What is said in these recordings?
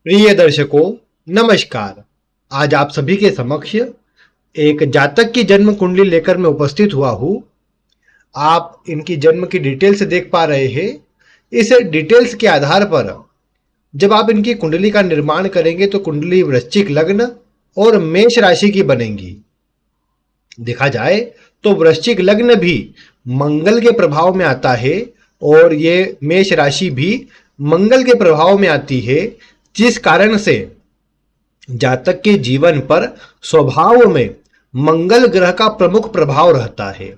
प्रिय दर्शकों, नमस्कार। आज आप सभी के समक्ष एक जातक की जन्म कुंडली लेकर मैं उपस्थित हुआ हूँ। आप इनकी जन्म की डिटेल्स देख पा रहे हैं। इस डिटेल्स के आधार पर जब आप इनकी कुंडली का निर्माण करेंगे तो कुंडली वृश्चिक लग्न और मेष राशि की बनेगी। देखा जाए तो वृश्चिक लग्न भी मंगल के प्रभाव में आता है और ये मेष राशि भी मंगल के प्रभाव में आती है, जिस कारण से जातक के जीवन पर स्वभाव में मंगल ग्रह का प्रमुख प्रभाव रहता है।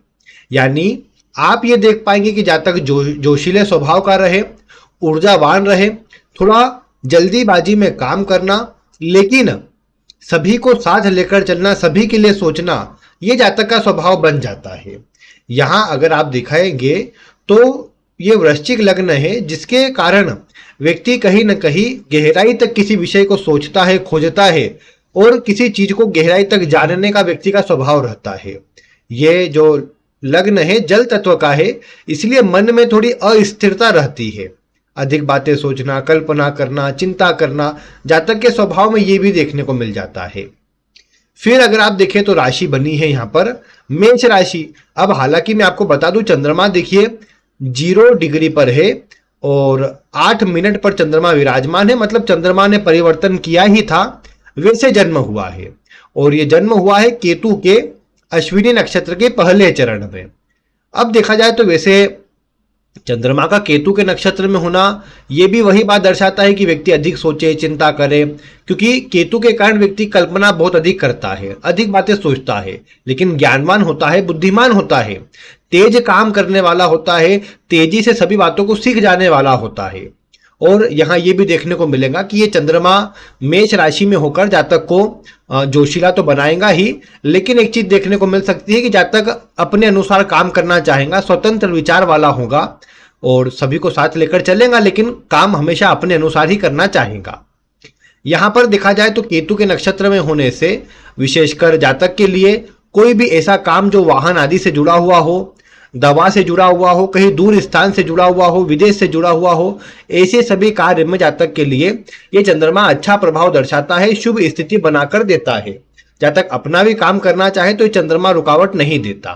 यानी आप ये देख पाएंगे कि जातक जोशीले स्वभाव का रहे, ऊर्जावान रहे, थोड़ा जल्दीबाजी में काम करना, लेकिन सभी को साथ लेकर चलना, सभी के लिए सोचना, ये जातक का स्वभाव बन जाता है। यहाँ अगर आप दिखाएंगे तो ये वृश्चिक लग्न है, जिसके कारण व्यक्ति कहीं न कहीं गहराई तक किसी विषय को सोचता है, खोजता है और किसी चीज को गहराई तक जानने का व्यक्ति का स्वभाव रहता है। ये जो लग्न है जल तत्व का है, इसलिए मन में थोड़ी अस्थिरता रहती है। अधिक बातें सोचना, कल्पना करना, चिंता करना, जातक के स्वभाव में ये भी देखने को मिल जाता है। फिर अगर आप देखें तो राशि बनी है यहाँ पर मेष राशि। अब हालांकि मैं आपको बता दूं, चंद्रमा देखिए 0 डिग्री पर है और 8 मिनट पर चंद्रमा विराजमान है, मतलब चंद्रमा ने परिवर्तन किया ही था, वैसे जन्म हुआ है। और ये जन्म हुआ है केतु के अश्विनी नक्षत्र के पहले चरण में। अब देखा जाए तो वैसे चंद्रमा का केतु के नक्षत्र में होना यह भी वही बात दर्शाता है कि व्यक्ति अधिक सोचे, चिंता करे, क्योंकि केतु के कारण व्यक्ति कल्पना बहुत अधिक करता है, अधिक बातें सोचता है, लेकिन ज्ञानवान होता है, बुद्धिमान होता है, तेज काम करने वाला होता है, तेजी से सभी बातों को सीख जाने वाला होता है। और यहाँ ये भी देखने को मिलेगा कि ये चंद्रमा मेष राशि में होकर जातक को जोशीला तो बनाएगा ही, लेकिन एक चीज देखने को मिल सकती है कि जातक अपने अनुसार काम करना चाहेगा, स्वतंत्र विचार वाला होगा और सभी को साथ लेकर चलेगा, लेकिन काम हमेशा अपने अनुसार ही करना चाहेगा। यहां पर देखा जाए तो केतु के नक्षत्र में होने से विशेषकर जातक के लिए कोई भी ऐसा काम जो वाहन आदि से जुड़ा हुआ हो, दवा से जुड़ा हुआ हो, कहीं दूर स्थान से जुड़ा हुआ हो, विदेश से जुड़ा हुआ हो, ऐसे सभी कार्य में जातक के लिए ये चंद्रमा अच्छा प्रभाव दर्शाता है, शुभ स्थिति बनाकर देता है। जातक अपना भी काम करना चाहे तो ये चंद्रमा रुकावट नहीं देता।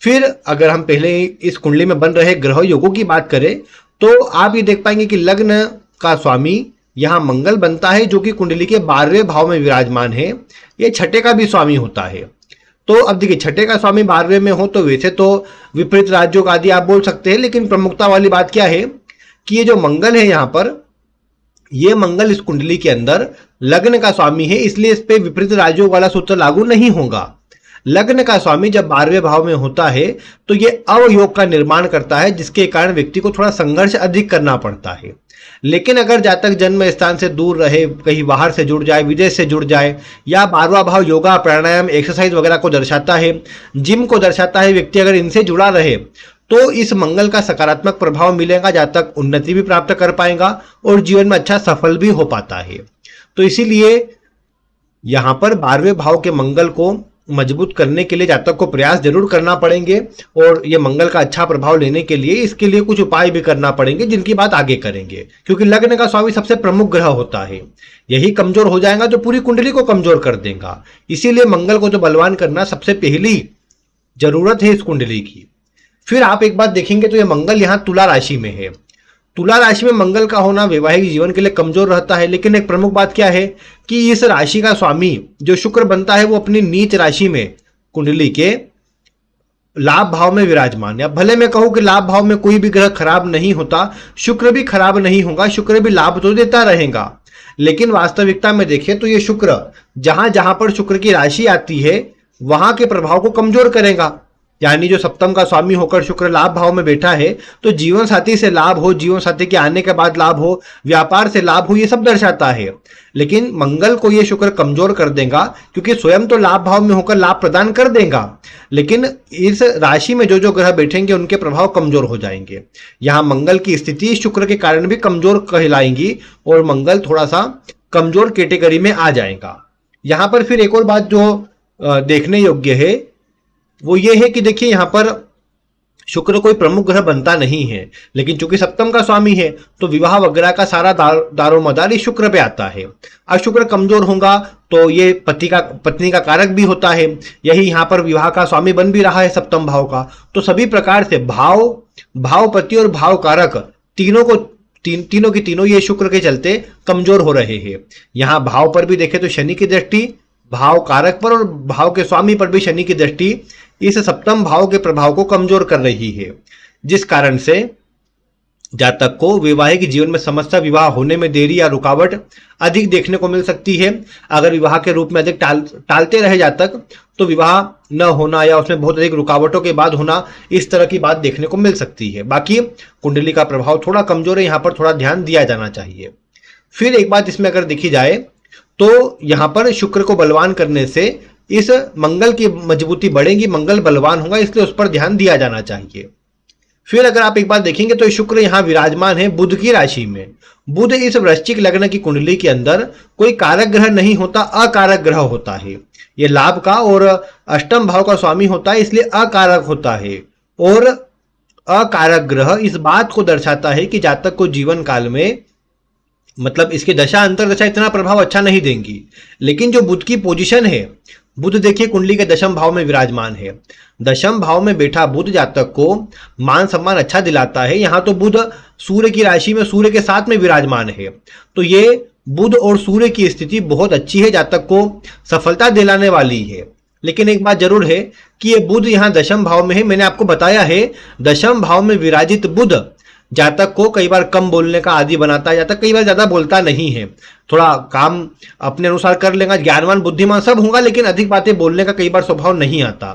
फिर अगर हम पहले इस कुंडली में बन रहे ग्रह योगों की बात करें तो आप ये देख पाएंगे कि लग्न का स्वामी यहां मंगल बनता है, जो कि कुंडली के 12वें भाव में विराजमान है। ये छठे का भी स्वामी होता है। तो अब देखिए, छठे का स्वामी 12वें में हो तो वैसे तो विपरीत राजयोग आदि आप बोल सकते हैं, लेकिन प्रमुखता वाली बात क्या है कि ये जो मंगल है यहाँ पर, ये मंगल इस कुंडली के अंदर लग्न का स्वामी है, इसलिए इस पे विपरीत राजयोग वाला सूत्र लागू नहीं होगा। लग्न का स्वामी जब 12वें भाव में होता है तो ये अवयोग का निर्माण करता है, जिसके कारण व्यक्ति को थोड़ा संघर्ष अधिक करना पड़ता है। लेकिन अगर जातक जन्म स्थान से दूर रहे, कहीं बाहर से जुड़ जाए, विदेश से जुड़ जाए, या 12वां भाव योगा, प्राणायाम, एक्सरसाइज वगैरह को दर्शाता है, जिम को दर्शाता है, व्यक्ति अगर इनसे जुड़ा रहे तो इस मंगल का सकारात्मक प्रभाव मिलेगा, जातक उन्नति भी प्राप्त कर पाएगा और जीवन में अच्छा सफल भी हो पाता है। तो इसीलिए यहां पर 12वें भाव के मंगल को मजबूत करने के लिए जातक को प्रयास जरूर करना पड़ेंगे और ये मंगल का अच्छा प्रभाव लेने के लिए इसके लिए कुछ उपाय भी करना पड़ेंगे, जिनकी बात आगे करेंगे। क्योंकि लग्न का स्वामी सबसे प्रमुख ग्रह होता है, यही कमजोर हो जाएगा तो पूरी कुंडली को कमजोर कर देगा। इसीलिए मंगल को तो बलवान करना सबसे पहली जरूरत है इस कुंडली की। फिर आप एक बात देखेंगे तो ये मंगल यहाँ तुला राशि में है। तुला राशि में मंगल का होना वैवाहिक जीवन के लिए कमजोर रहता है, लेकिन एक प्रमुख बात क्या है कि इस राशि का स्वामी जो शुक्र बनता है वो अपनी नीच राशि में कुंडली के लाभ भाव में विराजमान है। भले मैं कहूं कि लाभ भाव में कोई भी ग्रह खराब नहीं होता, शुक्र भी खराब नहीं होगा, शुक्र भी लाभ तो देता रहेगा, लेकिन वास्तविकता में देखें तो ये शुक्र जहां जहां पर शुक्र की राशि आती है वहां के प्रभाव को कमजोर करेगा। यानी जो सप्तम का स्वामी होकर शुक्र लाभ भाव में बैठा है तो जीवन साथी से लाभ हो, जीवन साथी के आने के बाद लाभ हो, व्यापार से लाभ हो, ये सब दर्शाता है। लेकिन मंगल को ये शुक्र कमजोर कर देगा, क्योंकि स्वयं तो लाभ भाव में होकर लाभ प्रदान कर देगा, लेकिन इस राशि में जो जो ग्रह बैठेंगे उनके प्रभाव कमजोर हो जाएंगे। यहाँ मंगल की स्थिति शुक्र के कारण भी कमजोर कहलाएंगी और मंगल थोड़ा सा कमजोर कैटेगरी में आ जाएगा। यहाँ पर फिर एक और बात जो देखने योग्य है वो ये है कि देखिए यहाँ पर शुक्र कोई प्रमुख ग्रह बनता नहीं है, लेकिन चूंकि सप्तम का स्वामी है तो विवाह वगैरह का सारा दारोमदार इस शुक्र पे आता है। अब शुक्र कमजोर होगा तो ये पत्नी का कारक भी होता है, यही यहाँ पर विवाह का स्वामी बन भी रहा है सप्तम भाव का। तो सभी प्रकार से भावपति और भाव कारक तीनों की तीनों ये शुक्र के चलते कमजोर हो रहे हैं। यहाँ भाव पर भी देखें तो शनि की दृष्टि, भाव कारक पर और भाव के स्वामी पर भी शनि की दृष्टि इस सप्तम भाव के प्रभाव को कमजोर कर रही है, जिस कारण से जातक को वैवाहिक जीवन में समस्या, विवाह होने में देरी या रुकावट अधिक देखने को मिल सकती है। अगर विवाह के रूप में अधिक टालते रहे जातक तो विवाह न होना या उसमें बहुत अधिक रुकावटों के बाद होना, इस तरह की बात देखने को मिल सकती है। बाकी कुंडली का प्रभाव थोड़ा कमजोर है, यहाँ पर थोड़ा ध्यान दिया जाना चाहिए। फिर एक बात इसमें अगर देखी जाए तो यहाँ पर शुक्र को बलवान करने से इस मंगल की मजबूती बढ़ेगी, मंगल बलवान होगा, इसलिए उस पर ध्यान दिया जाना चाहिए। फिर अगर आप एक बात देखेंगे तो शुक्र यहाँ विराजमान है बुध की राशि में। बुध इस वृश्चिक लग्न की कुंडली के अंदर कोई कारक ग्रह नहीं होता, अकारक ग्रह होता है। ये लाभ का और अष्टम भाव का स्वामी होता है, इसलिए अकारक होता है। और अकारक ग्रह इस बात को दर्शाता है कि जातक को जीवन काल में मतलब इसके दशा अंतर दशा इतना प्रभाव अच्छा नहीं देंगी, लेकिन जो बुध की पोजीशन है, बुध देखिए कुंडली के दशम भाव में विराजमान है। दशम भाव में बैठा बुध जातक को मान सम्मान अच्छा दिलाता है। यहाँ तो बुध सूर्य की राशि में सूर्य के साथ में विराजमान है, तो ये बुध और सूर्य की स्थिति बहुत अच्छी है, जातक को सफलता दिलाने वाली है। लेकिन एक बात जरूर है कि ये बुध यहाँ दशम भाव में है। मैंने आपको बताया है दशम भाव में विराजित बुध जातक को कई बार कम बोलने का आदी बनाता है। जातक कई बार ज्यादा बोलता नहीं है, थोड़ा काम अपने अनुसार कर लेगा, ज्ञानवान बुद्धिमान सब होगा, लेकिन अधिक बातें बोलने का कई बार स्वभाव नहीं आता।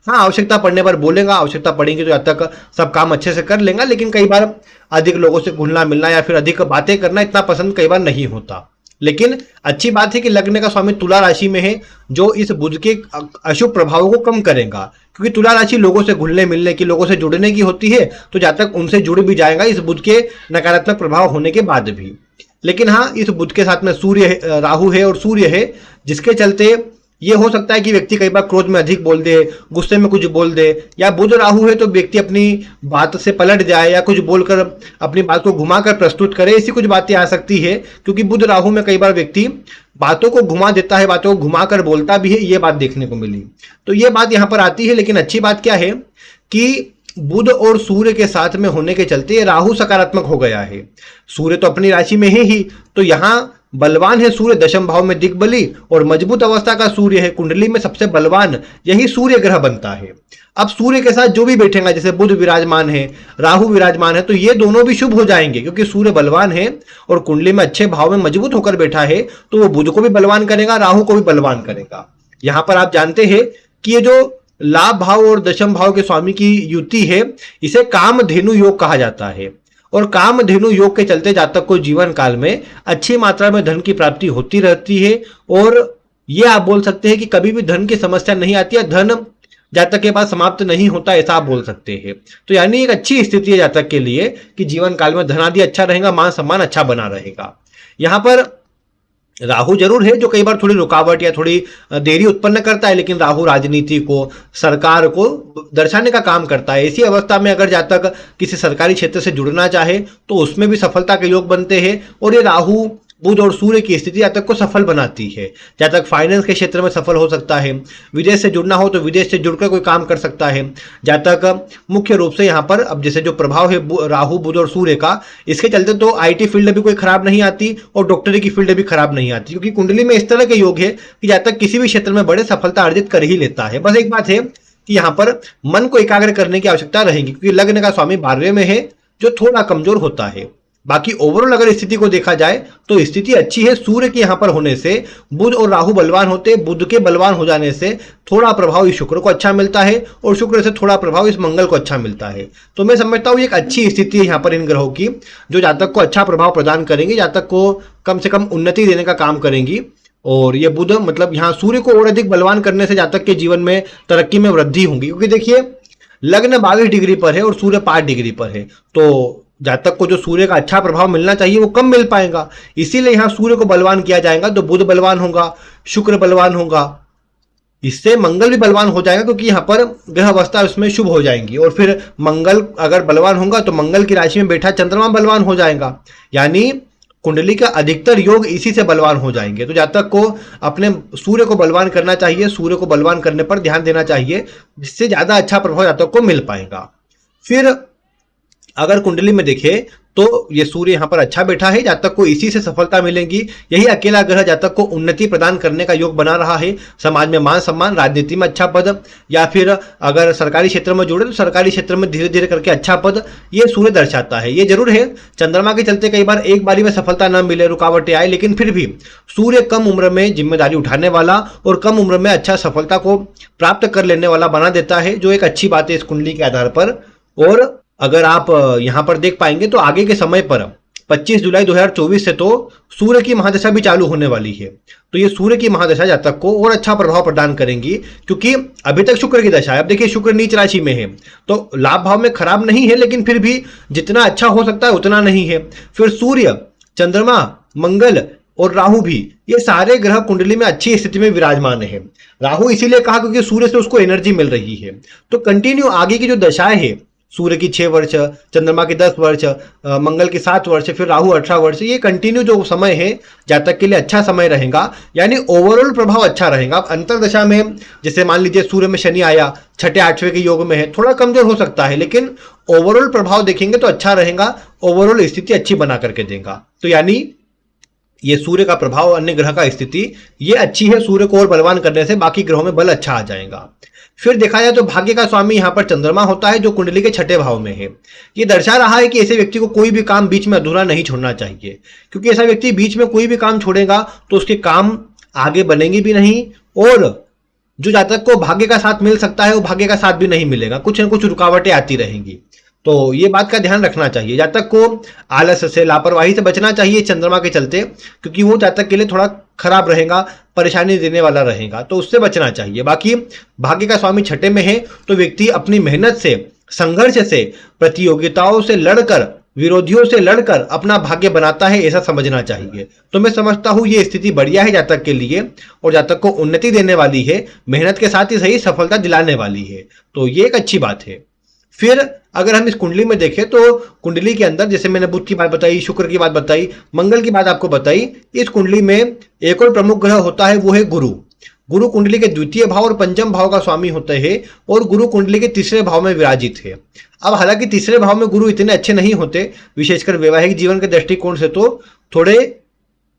हाँ, आवश्यकता पड़ने पर बोलेगा, आवश्यकता पड़ेगी तो जातक सब काम अच्छे से कर लेगा, लेकिन कई बार अधिक लोगों से घुलना मिलना या फिर अधिक बातें करना इतना पसंद कई बार नहीं होता। लेकिन अच्छी बात है कि लग्न का स्वामी तुला राशि में है, जो इस बुध के अशुभ प्रभावों को कम करेगा, क्योंकि तुला राशि लोगों से घुलने मिलने की, लोगों से जुड़ने की होती है, तो जातक उनसे जुड़ भी जाएगा इस बुध के नकारात्मक प्रभाव होने के बाद भी। लेकिन हाँ, इस बुध के साथ में सूर्य राहु है और सूर्य है, जिसके चलते ये हो सकता है कि व्यक्ति कई बार क्रोध में अधिक बोल दे, गुस्से में कुछ बोल दे, या बुध राहु है तो व्यक्ति अपनी बात से पलट जाए या कुछ बोलकर अपनी बात को घुमाकर प्रस्तुत करे, ऐसी कुछ बातें आ सकती है। क्योंकि बुध राहु में कई बार व्यक्ति बातों को घुमा देता है, बातों को घुमाकर बोलता भी है, ये बात देखने को मिली। तो ये बात यहाँ पर आती है। लेकिन अच्छी बात क्या है कि बुध और सूर्य के साथ में होने के चलते राहु सकारात्मक हो गया है। सूर्य तो अपनी राशि में है ही, तो यहाँ बलवान है सूर्य, दशम भाव में दिग्बली और मजबूत अवस्था का सूर्य है, कुंडली में सबसे बलवान यही सूर्य ग्रह बनता है। अब सूर्य के साथ जो भी बैठेगा, जैसे बुध विराजमान है, राहु विराजमान है, तो ये दोनों भी शुभ हो जाएंगे, क्योंकि सूर्य बलवान है और कुंडली में अच्छे भाव में मजबूत होकर बैठा है, तो वो बुध को भी बलवान करेगा, राहु को भी बलवान करेगा। यहां पर आप जानते हैं कि ये जो लाभ भाव और दशम भाव के स्वामी की युति है, इसे कामधेनु योग कहा जाता है। और कामधेनु योग के चलते जातक को जीवन काल में अच्छी मात्रा में धन की प्राप्ति होती रहती है, और ये आप बोल सकते हैं कि कभी भी धन की समस्या नहीं आती है, धन जातक के पास समाप्त नहीं होता, ऐसा आप बोल सकते हैं। तो यानी एक अच्छी स्थिति है जातक के लिए कि जीवन काल में धनादि अच्छा रहेगा, मान सम्मान अच्छा बना रहेगा। यहाँ पर राहु जरूर है जो कई बार थोड़ी रुकावट या थोड़ी देरी उत्पन्न करता है, लेकिन राहु राजनीति को, सरकार को दर्शाने का काम करता है। ऐसी अवस्था में अगर जातक किसी सरकारी क्षेत्र से जुड़ना चाहे तो उसमें भी सफलता के योग बनते हैं। और ये राहु, बुध और सूर्य की स्थिति जातक को सफल बनाती है। जातक फाइनेंस के क्षेत्र में सफल हो सकता है, विदेश से जुड़ना हो तो विदेश से जुड़कर कोई काम कर सकता है। जातक मुख्य रूप से यहाँ पर अब जैसे जो प्रभाव है राहु, बुध और सूर्य का, इसके चलते तो आईटी फील्ड भी कोई खराब नहीं आती और डॉक्टरी की फील्ड भी खराब नहीं आती, क्योंकि कुंडली में इस तरह के योग है कि जातक किसी भी क्षेत्र में बड़े सफलता अर्जित कर ही लेता है। बस एक बात है कि यहाँ पर मन को एकाग्र करने की आवश्यकता रहेगी, क्योंकि लग्न का स्वामी 12वें में है, जो थोड़ा कमजोर होता है। बाकी ओवरऑल अगर स्थिति को देखा जाए तो स्थिति अच्छी है। सूर्य के यहां पर होने से बुध और राहु बलवान होते, बुध के बलवान हो जाने से थोड़ा प्रभाव इस शुक्र को अच्छा मिलता है और शुक्र से थोड़ा प्रभाव इस मंगल को अच्छा मिलता है। तो मैं समझता हूं एक अच्छी स्थिति है यहाँ पर इन ग्रहों की, जो जातक को अच्छा प्रभाव प्रदान करेंगे, जातक को कम से कम उन्नति देने का काम करेंगी। और ये बुध मतलब यहाँ सूर्य को और अधिक बलवान करने से जातक के जीवन में तरक्की में वृद्धि होगी, क्योंकि देखिए लग्न 22 डिग्री पर है और सूर्य 5 डिग्री पर है, तो जातक को जो सूर्य का अच्छा प्रभाव मिलना चाहिए वो कम मिल पाएगा। इसीलिए यहां सूर्य को बलवान किया जाएगा, तो बुध बलवान होगा, शुक्र बलवान होगा, इससे मंगल भी बलवान हो जाएगा, क्योंकि यहाँ पर ग्रह अवस्था उसमें शुभ हो जाएंगी। और फिर मंगल अगर बलवान होगा तो मंगल की राशि में बैठा चंद्रमा बलवान हो जाएगा, यानी कुंडली का अधिकतर योग इसी से बलवान हो जाएंगे। तो जातक को अपने सूर्य को बलवान करना चाहिए, सूर्य को बलवान करने पर ध्यान देना चाहिए, जिससे ज्यादा अच्छा प्रभाव जातक को मिल पाएगा। फिर अगर कुंडली में देखे तो ये सूर्य यहाँ पर अच्छा बैठा है, जातक को इसी से सफलता मिलेगी। यही अकेला ग्रह जातक को उन्नति प्रदान करने का योग बना रहा है, समाज में मान सम्मान, राजनीति में अच्छा पद, या फिर अगर सरकारी क्षेत्र में जुड़े तो सरकारी क्षेत्र में धीरे धीरे करके अच्छा पद, ये सूर्य दर्शाता है। ये जरूर है चंद्रमा के चलते कई बार एक बारी में सफलता न मिले, रुकावटें आए, लेकिन फिर भी सूर्य कम उम्र में जिम्मेदारी उठाने वाला और कम उम्र में अच्छा सफलता को प्राप्त कर लेने वाला बना देता है, जो एक अच्छी बात है इस कुंडली के आधार पर। और अगर आप यहां पर देख पाएंगे तो आगे के समय पर 25 जुलाई 2024 से तो सूर्य की महादशा भी चालू होने वाली है। तो ये सूर्य की महादशा जातक को और अच्छा प्रभाव प्रदान करेंगी, क्योंकि अभी तक शुक्र की दशा है। अब देखिए शुक्र नीच राशि में है तो लाभ भाव में खराब नहीं है, लेकिन फिर भी जितना अच्छा हो सकता है उतना नहीं है। फिर सूर्य, चंद्रमा, मंगल और राहु भी, ये सारे ग्रह कुंडली में अच्छी स्थिति में विराजमान है। राहु इसीलिए कहा क्योंकि सूर्य से उसको एनर्जी मिल रही है। तो कंटिन्यू आगे की जो दशाएं है, सूर्य की 6 वर्ष, चंद्रमा की 10 वर्ष, मंगल की 7 वर्ष, फिर राहु 18 वर्ष, ये कंटिन्यू जो समय है जातक के लिए अच्छा समय रहेगा, यानी ओवरऑल प्रभाव अच्छा रहेगा। अब अंतरदशा में जैसे मान लीजिए सूर्य में शनि आया, 6ठे 8वें के योग में है, थोड़ा कमजोर हो सकता है, लेकिन ओवरऑल प्रभाव देखेंगे तो अच्छा रहेगा, ओवरऑल स्थिति अच्छी बना करके देगा। तो यानी ये सूर्य का प्रभाव, अन्य ग्रह का स्थिति ये अच्छी है, सूर्य को और बलवान करने से बाकी ग्रहों में बल अच्छा आ जाएगा। फिर देखा जाए तो भाग्य का स्वामी यहाँ पर चंद्रमा होता है, जो कुंडली के 6ठे भाव में है। ये दर्शा रहा है कि ऐसे व्यक्ति को कोई भी काम बीच में अधूरा नहीं छोड़ना चाहिए, क्योंकि ऐसा व्यक्ति बीच में कोई भी काम छोड़ेगा तो उसके काम आगे बनेंगे भी नहीं, और जो जातक को भाग्य का साथ मिल सकता है वो भाग्य का साथ भी नहीं मिलेगा, कुछ न कुछ रुकावटें आती रहेंगी। तो ये बात का ध्यान रखना चाहिए। जातक को आलस से, लापरवाही से बचना चाहिए चंद्रमा के चलते, क्योंकि वो जातक के लिए थोड़ा खराब रहेगा, परेशानी देने वाला रहेगा, तो उससे बचना चाहिए। बाकी भाग्य का स्वामी 6ठे में है तो व्यक्ति अपनी मेहनत से, संघर्ष से, प्रतियोगिताओं से लड़कर, विरोधियों से लड़कर अपना भाग्य बनाता है, ऐसा समझना चाहिए। तो मैं समझता हूं ये स्थिति बढ़िया है जातक के लिए, और जातक को उन्नति देने वाली है, मेहनत के साथ ही सही सफलता दिलाने वाली है। तो ये एक अच्छी बात है। फिर अगर हम इस कुंडली में देखें तो कुंडली के अंदर जैसे मैंने बुध की बात बताई, शुक्र की बात बताई, मंगल की बात आपको बताई, इस कुंडली में एक और प्रमुख ग्रह होता है, वो है गुरु। गुरु कुंडली के 2 भाव और 5म भाव का स्वामी होते हैं, और गुरु कुंडली के 3रे भाव में विराजित है। अब हालांकि 3रे भाव में गुरु इतने अच्छे नहीं होते, विशेषकर वैवाहिक जीवन के दृष्टिकोण से तो थोड़े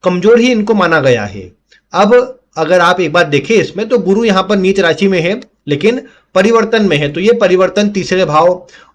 कमजोर ही इनको माना गया है। अब अगर आप एक बार देखें इसमें तो गुरु यहाँ पर नीच राशि में है, लेकिन परिवर्तन में है। तो ये परिवर्तन 3रे भाव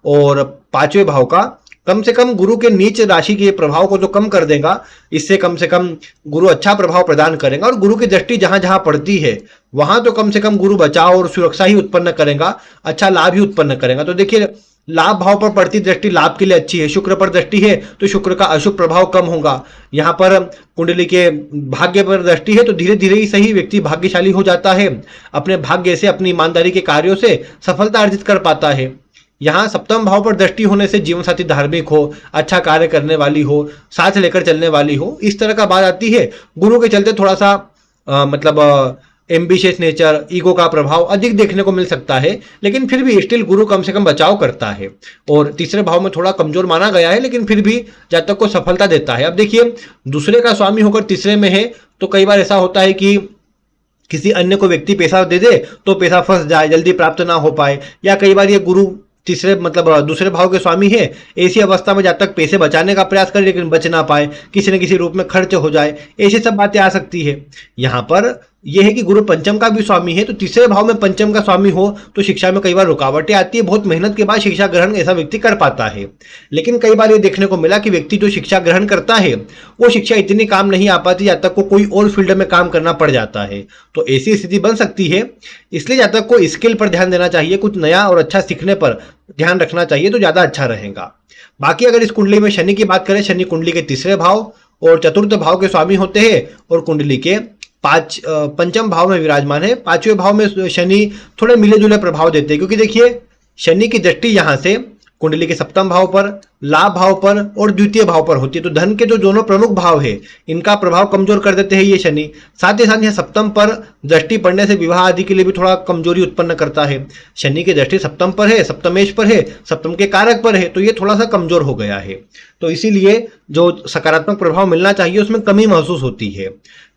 और 5वें भाव का कम से कम गुरु के नीच राशि के प्रभाव को तो कम कर देगा, इससे कम से कम गुरु अच्छा प्रभाव प्रदान करेगा। और गुरु की दृष्टि जहां जहां पड़ती है वहां तो कम से कम गुरु बचाव और सुरक्षा ही उत्पन्न करेगा, अच्छा लाभ ही उत्पन्न करेगा। तो देखिए लाभ भाव पर पड़ती दृष्टि लाभ के लिए अच्छी है, शुक्र पर दृष्टि है तो शुक्र का अशुभ प्रभाव कम होगा। यहाँ पर कुंडली के भाग्य पर दृष्टि है तो धीरे धीरे ही सही व्यक्ति भाग्यशाली हो जाता है, अपने भाग्य से, अपनी ईमानदारी के कार्यों से सफलता अर्जित कर पाता है। यहाँ 7म भाव पर दृष्टि होने से जीवन साथी धार्मिक हो, अच्छा कार्य करने वाली हो, साथ लेकर चलने वाली हो, इस तरह का बात आती है। गुरु के चलते थोड़ा सा मतलब एम्बिशियस नेचर, ईगो का प्रभाव अधिक देखने को मिल सकता है, लेकिन फिर भी स्टिल गुरु कम से कम बचाव करता है। और 3रे भाव में थोड़ा कमजोर माना गया है, लेकिन फिर भी जातक को सफलता देता है। अब देखिए दूसरे का स्वामी होकर 3रे में है तो कई बार ऐसा होता है कि किसी अन्य को व्यक्ति पैसा दे दे तो पैसा फंस जाए, जल्दी प्राप्त ना हो पाए, या कई बार ये गुरु दूसरे भाव के स्वामी है, ऐसी अवस्था में जब तक पैसे बचाने का प्रयास करे लेकिन बच ना पाए, किसी न किसी रूप में खर्च हो जाए, ऐसी सब बातें आ सकती है। यहाँ पर यह है कि गुरु 5म का भी स्वामी है, तो 3रे भाव में 5म का स्वामी हो तो शिक्षा में कई बार रुकावटें आती है, बहुत मेहनत के बाद शिक्षा ग्रहण ऐसा व्यक्ति कर पाता है। लेकिन कई बार ये देखने को मिला कि व्यक्ति जो शिक्षा ग्रहण करता है वो शिक्षा इतनी काम नहीं आ पाती, जातक को कोई और फील्ड में काम करना पड़ जाता है, तो ऐसी स्थिति बन सकती है। इसलिए जातक को स्किल पर ध्यान देना चाहिए, कुछ नया और अच्छा सीखने पर ध्यान रखना चाहिए तो ज्यादा अच्छा रहेगा। बाकी अगर इस कुंडली में शनि की बात करें, शनि कुंडली के 3रे भाव और 4th भाव के स्वामी होते हैं, और कुंडली के 5म भाव में विराजमान है। 5वें भाव में शनि थोड़े मिले जुले प्रभाव देते हैं, क्योंकि देखिए शनि की दृष्टि यहाँ से कुंडली के सप्तम भाव पर, लाभ भाव पर और द्वितीय भाव पर होती है। तो धन के जो दोनों प्रमुख भाव है इनका प्रभाव कमजोर कर देते हैं ये शनि। साथ ही साथ यह सप्तम पर दृष्टि पड़ने से विवाह आदि के लिए भी थोड़ा कमजोरी उत्पन्न करता है। शनि की दृष्टि सप्तम पर है, सप्तमेश पर है, सप्तम के कारक पर है, तो ये थोड़ा सा कमजोर हो गया है। तो इसीलिए जो सकारात्मक प्रभाव मिलना चाहिए उसमें कमी महसूस होती है।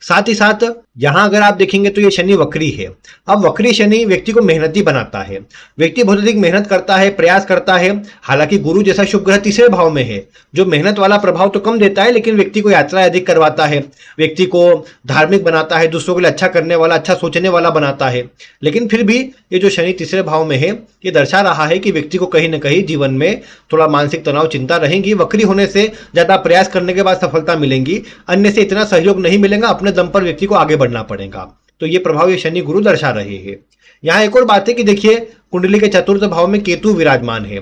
साथ ही साथ यहां अगर आप देखेंगे तो ये शनि वक्री है। अब वक्री शनि व्यक्ति को मेहनती बनाता है, व्यक्ति बहुत अधिक मेहनत करता है, प्रयास करता है। हालांकि गुरु जैसा शुभ ग्रह तीसरे भाव में है जो मेहनत वाला प्रभाव तो कम देता है, लेकिन व्यक्ति को यात्रा अधिक करवाता है, व्यक्ति को धार्मिक बनाता है, दूसरों के लिए अच्छा करने वाला, अच्छा सोचने वाला बनाता है। लेकिन फिर भी ये जो शनि तीसरे भाव में है ये दर्शा रहा है कि व्यक्ति को कहीं ना कहीं जीवन में थोड़ा मानसिक तनाव, चिंता रहेंगी। वक्री होने से ज्यादा प्रयास करने के बाद सफलता मिलेंगी, अन्य से इतना सहयोग नहीं मिलेगा, अपने दम पर व्यक्ति को आगे बढ़ना पड़ेगा। तो ये प्रभाव ये शनि गुरु दर्शा रहे हैं। यहाँ एक और बात है कि देखिए कुंडली के चतुर्थ भाव में केतु विराजमान है।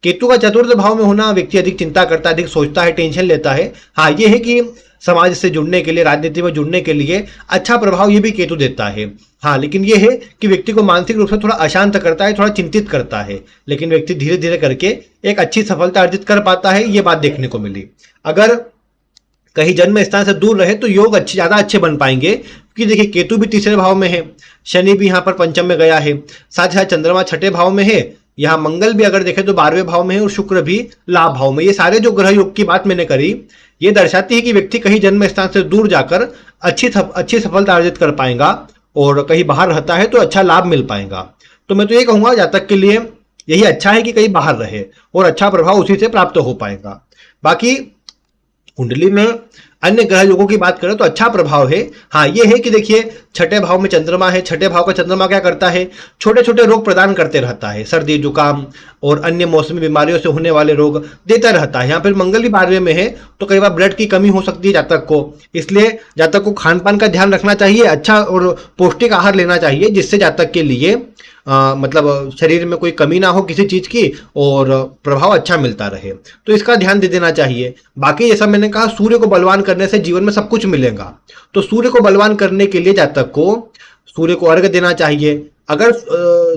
केतु का चतुर्थ भाव में होना व्यक्ति अधिक चिंता करता है, अधिक सोचता है, टेंशन लेता है। हाँ, ये है कि समाज से जुड़ने के लिए, राजनीति में जुड़ने के लिए अच्छा प्रभाव ये भी केतु देता है। हाँ, लेकिन ये है कि व्यक्ति को मानसिक रूप से थोड़ा अशांत करता है, थोड़ा चिंतित करता है, लेकिन व्यक्ति धीरे धीरे करके एक अच्छी सफलता अर्जित कर पाता है, ये बात देखने को मिली। अगर कहीं जन्म स्थान से दूर रहे तो योग ज्यादा अच्छे बन पाएंगे, क्योंकि देखिए केतु भी तीसरे भाव में है, शनि भी यहाँ पर पंचम में गया है, साथ ही साथ चंद्रमा छठे भाव में है, यहाँ मंगल भी अगर देखें तो 12वें भाव में है और शुक्र भी लाभ भाव में। ये सारे जो ग्रह योग की बात मैंने करी ये दर्शाती है कि व्यक्ति कहीं जन्म स्थान से दूर जाकर अच्छी सफलता अर्जित कर पाएगा, और कहीं बाहर रहता है तो अच्छा लाभ मिल पाएगा। तो मैं तो ये कहूंगा जातक के लिए यही अच्छा है कि कहीं बाहर रहे और अच्छा प्रभाव उसी से प्राप्त हो पाएगा। बाकी कुंडली में अन्य ग्रह योगों की बात करें तो अच्छा प्रभाव है। हाँ, ये है कि देखिए छठे भाव में चंद्रमा है, छठे भाव का चंद्रमा क्या करता है, छोटे छोटे रोग प्रदान करते रहता है, सर्दी जुकाम और अन्य मौसमी बीमारियों से होने वाले रोग देता रहता है। यहाँ पर मंगल भी 12वें में है तो कई बार ब्लड की कमी हो सकती है जातक को, इसलिए जातक को खान पान का ध्यान रखना चाहिए, अच्छा और पौष्टिक आहार लेना चाहिए, जिससे जातक के लिए मतलब शरीर में कोई कमी ना हो किसी चीज की और प्रभाव अच्छा मिलता रहे, तो इसका ध्यान दे देना चाहिए। बाकी जैसा मैंने कहा सूर्य को बलवान करने से जीवन में सब कुछ मिलेगा, तो सूर्य को बलवान करने के लिए जातक को सूर्य को अर्घ्य देना चाहिए। अगर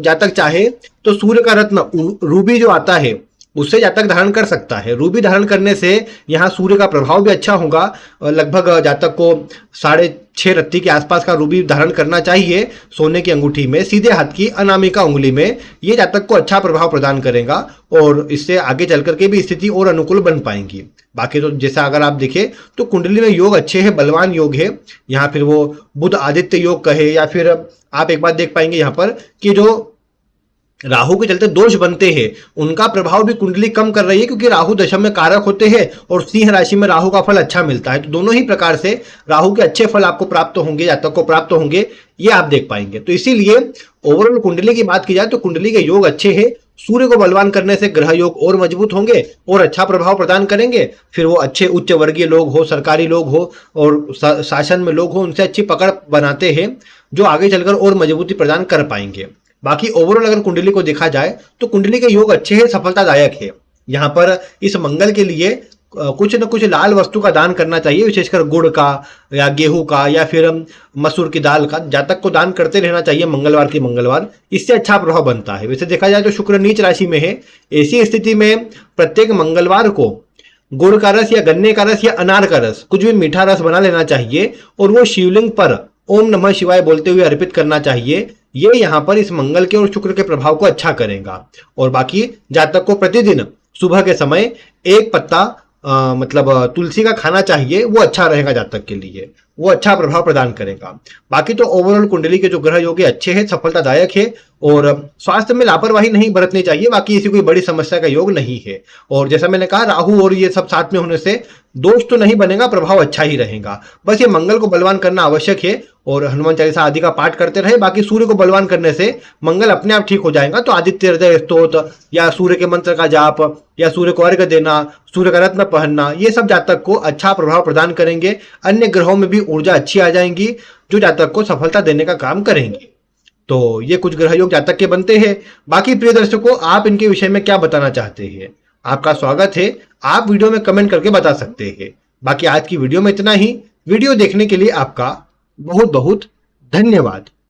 जातक चाहे तो सूर्य का रत्न रूबी जो आता है उससे जातक धारण कर सकता है। रूबी धारण करने से यहाँ सूर्य का प्रभाव भी अच्छा होगा। लगभग जातक को 6.5 रत्ती के आसपास का रूबी धारण करना चाहिए सोने की अंगूठी में, सीधे हाथ की अनामिका उंगली में। ये जातक को अच्छा प्रभाव प्रदान करेगा और इससे आगे चल करके भी स्थिति और अनुकूल बन पाएंगी। बाकी तो जैसा अगर आप देखें तो कुंडली में योग अच्छे हैं, बलवान योग है। यहाँ फिर वो बुध आदित्य योग कहे या फिर आप एक बात देख पाएंगे यहाँ पर कि जो राहु के चलते दोष बनते हैं उनका प्रभाव भी कुंडली कम कर रही है, क्योंकि राहु दशम में कारक होते हैं और सिंह राशि में राहु का फल अच्छा मिलता है। तो दोनों ही प्रकार से राहु के अच्छे फल आपको प्राप्त होंगे, जातक को प्राप्त होंगे, ये आप देख पाएंगे। तो इसीलिए ओवरऑल कुंडली की बात की जाए तो कुंडली के योग अच्छे हैं। सूर्य को बलवान करने से ग्रह योग और मजबूत होंगे और अच्छा प्रभाव प्रदान करेंगे। फिर वो अच्छे उच्च वर्गीय लोग हो, सरकारी लोग हो और शासन में लोग हो, उनसे अच्छी पकड़ बनाते हैं जो आगे चलकर और मजबूती प्रदान कर पाएंगे। बाकी ओवरऑल अगर कुंडली को देखा जाए तो कुंडली के योग अच्छे हैं, सफलतादायक है। यहाँ पर इस मंगल के लिए कुछ न कुछ लाल वस्तु का दान करना चाहिए, विशेषकर गुड़ का या गेहूं का या फिर मसूर की दाल का जातक को दान करते रहना चाहिए मंगलवार की मंगलवार। इससे अच्छा प्रभाव बनता है। वैसे देखा जाए तो शुक्र नीच राशि में है, ऐसी स्थिति में प्रत्येक मंगलवार को गुड़ का रस या गन्ने का रस या अनार का रस, कुछ भी मीठा रस बना लेना चाहिए और वो शिवलिंग पर ओम नमः शिवाय बोलते हुए अर्पित करना चाहिए। ये यहाँ पर इस मंगल के और शुक्र के प्रभाव को अच्छा करेगा। और बाकी जातक को प्रतिदिन सुबह के समय एक पत्ता मतलब तुलसी का खाना चाहिए, वो अच्छा रहेगा जातक के लिए, वो अच्छा प्रभाव प्रदान करेगा। बाकी तो ओवरऑल कुंडली के जो ग्रह योग अच्छे हैं, सफलतादायक है और स्वास्थ्य में लापरवाही नहीं बरतनी चाहिए। बाकी ऐसी कोई बड़ी समस्या का योग नहीं है। और जैसा मैंने कहा राहु और ये सब साथ में होने से दोष तो नहीं बनेगा, प्रभाव अच्छा ही रहेगा। बस ये मंगल को बलवान करना आवश्यक है और हनुमान चालीसा आदि का पाठ करते रहे। बाकी सूर्य को बलवान करने से मंगल अपने आप ठीक हो जाएगा। तो आदित्य हृदय स्तोत्र या सूर्य के मंत्र का जाप या सूर्य को अर्घ्य देना, सूर्य का रत्न पहनना, ये सब जातक को अच्छा प्रभाव प्रदान करेंगे। अन्य ग्रहों में भी ऊर्जा अच्छी आ जाएंगी जो जातक को सफलता देने का काम करेंगे। तो ये कुछ ग्रह योग जातक के बनते हैं। बाकी प्रिय दर्शकों, आप इनके विषय में क्या बताना चाहते हैं? आपका स्वागत है, आप वीडियो में कमेंट करके बता सकते हैं। बाकी आज की वीडियो में इतना ही। वीडियो देखने के लिए आपका बहुत बहुत धन्यवाद।